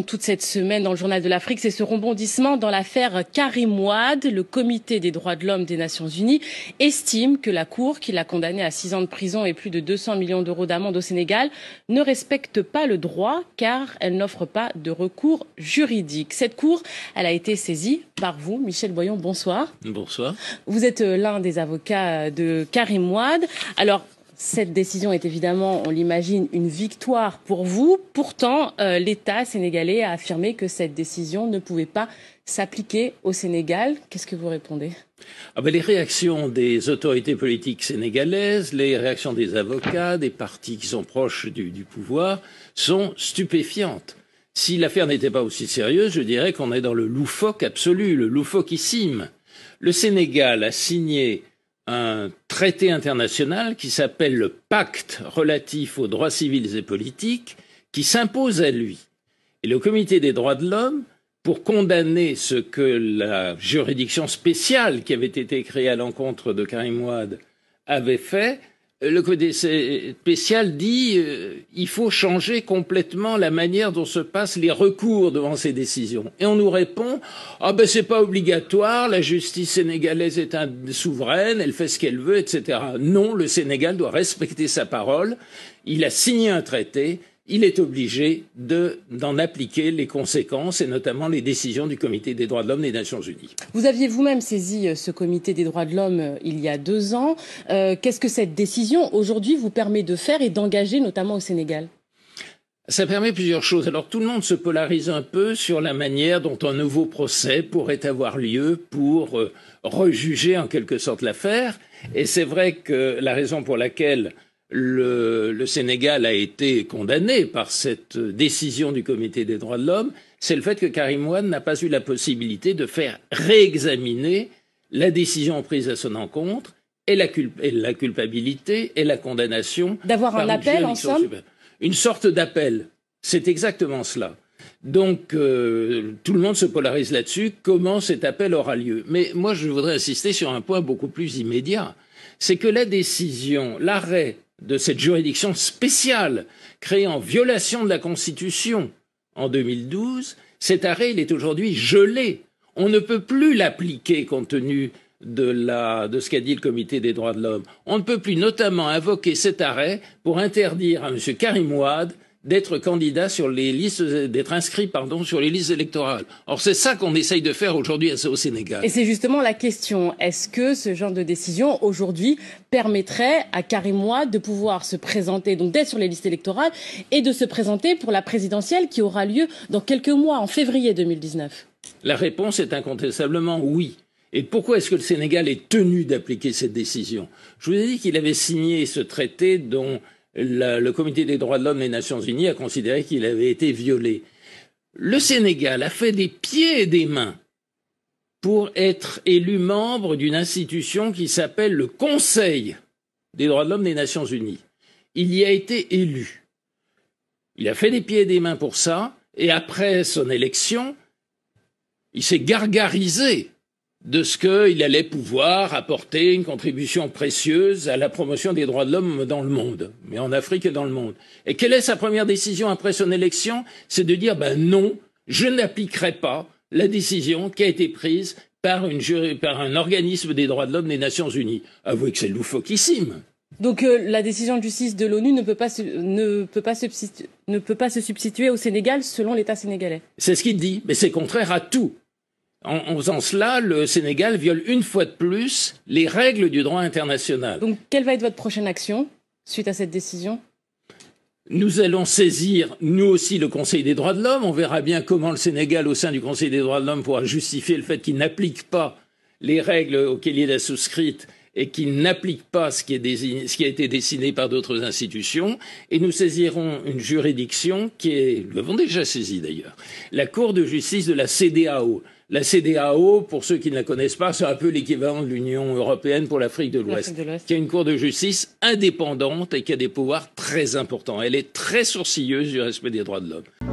Toute cette semaine dans le Journal de l'Afrique, c'est ce rebondissement dans l'affaire Karim Wade. Le Comité des droits de l'homme des Nations Unies estime que la Cour, qui l'a condamné à 6 ans de prison et plus de 200 millions d'euros d'amende au Sénégal, ne respecte pas le droit car elle n'offre pas de recours juridique. Cette Cour, elle a été saisie par vous, Michel Boyon. Bonsoir. Bonsoir. Vous êtes l'un des avocats de Karim Wade. Alors, cette décision est évidemment, on l'imagine, une victoire pour vous. Pourtant, l'État sénégalais a affirmé que cette décision ne pouvait pas s'appliquer au Sénégal. Qu'est-ce que vous répondez ? Les réactions des autorités politiques sénégalaises, les réactions des avocats, des partis qui sont proches du pouvoir, sont stupéfiantes. Si l'affaire n'était pas aussi sérieuse, je dirais qu'on est dans le loufoque absolu, le loufoquissime. Le Sénégal a signé un traité international qui s'appelle le Pacte relatif aux droits civils et politiques, qui s'impose à lui. Et le Comité des droits de l'homme, pour condamner ce que la juridiction spéciale qui avait été créée à l'encontre de Karim Wade avait fait, le Comité spécial dit il faut changer complètement la manière dont se passent les recours devant ces décisions. Et on nous répond c'est pas obligatoire, la justice sénégalaise est souveraine, elle fait ce qu'elle veut, etc. Non, le Sénégal doit respecter sa parole. Il a signé un traité. Il est obligé d'en appliquer les conséquences et notamment les décisions du Comité des droits de l'homme des Nations Unies. Vous aviez vous-même saisi ce Comité des droits de l'homme il y a 2 ans. Qu'est-ce que cette décision aujourd'hui vous permet de faire et d'engager notamment au Sénégal ? Ça permet plusieurs choses. Alors tout le monde se polarise un peu sur la manière dont un nouveau procès pourrait avoir lieu pour rejuger en quelque sorte l'affaire. Et c'est vrai que la raison pour laquelle le Sénégal a été condamné par cette décision du Comité des droits de l'homme, c'est le fait que Karim Wade n'a pas eu la possibilité de faire réexaminer la décision prise à son encontre et la culpabilité et la condamnation. D'avoir un appel, en somme ? Une sorte d'appel. C'est exactement cela. Donc, tout le monde se polarise là-dessus. Comment cet appel aura lieu ? Mais moi, je voudrais insister sur un point beaucoup plus immédiat. C'est que la décision, l'arrêt de cette juridiction spéciale créée en violation de la Constitution en 2012, cet arrêt, il est aujourd'hui gelé. On ne peut plus l'appliquer compte tenu de ce qu'a dit le Comité des droits de l'homme. On ne peut plus notamment invoquer cet arrêt pour interdire à M. Karim Wade d'être candidat sur les listes, d'être inscrit, sur les listes électorales. Or, c'est ça qu'on essaye de faire aujourd'hui au Sénégal. Et c'est justement la question. Est-ce que ce genre de décision, aujourd'hui, permettrait à Karim Wade de pouvoir se présenter, donc d'être sur les listes électorales, et de se présenter pour la présidentielle qui aura lieu dans quelques mois, en février 2019 ? La réponse est incontestablement oui. Et pourquoi est-ce que le Sénégal est tenu d'appliquer cette décision ? Je vous ai dit qu'il avait signé ce traité dont le Comité des droits de l'homme des Nations Unies a considéré qu'il avait été violé. Le Sénégal a fait des pieds et des mains pour être élu membre d'une institution qui s'appelle le Conseil des droits de l'homme des Nations Unies. Il y a été élu. Il a fait des pieds et des mains pour ça, et après son élection, il s'est gargarisé de ce qu'il allait pouvoir apporter une contribution précieuse à la promotion des droits de l'homme dans le monde, mais en Afrique et dans le monde. Et quelle est sa première décision après son élection ? C'est de dire non, je n'appliquerai pas la décision qui a été prise par un organisme des droits de l'homme des Nations Unies. Avouez que c'est loufoquissime. Donc la décision de justice de l'ONU ne peut pas se substituer au Sénégal selon l'État sénégalais. C'est ce qu'il dit, mais c'est contraire à tout. En faisant cela, le Sénégal viole une fois de plus les règles du droit international. Donc, quelle va être votre prochaine action suite à cette décision ? Nous allons saisir, nous aussi, le Conseil des droits de l'homme. On verra bien comment le Sénégal, au sein du Conseil des droits de l'homme, pourra justifier le fait qu'il n'applique pas les règles auxquelles il a souscrites et qu'il n'applique pas ce qui a été décidé par d'autres institutions. Et nous saisirons une juridiction nous l'avons déjà saisie d'ailleurs, la Cour de justice de la CEDEAO. La CEDEAO, pour ceux qui ne la connaissent pas, c'est un peu l'équivalent de l'Union européenne pour l'Afrique de l'Ouest, qui a une cour de justice indépendante et qui a des pouvoirs très importants. Elle est très sourcilleuse du respect des droits de l'homme.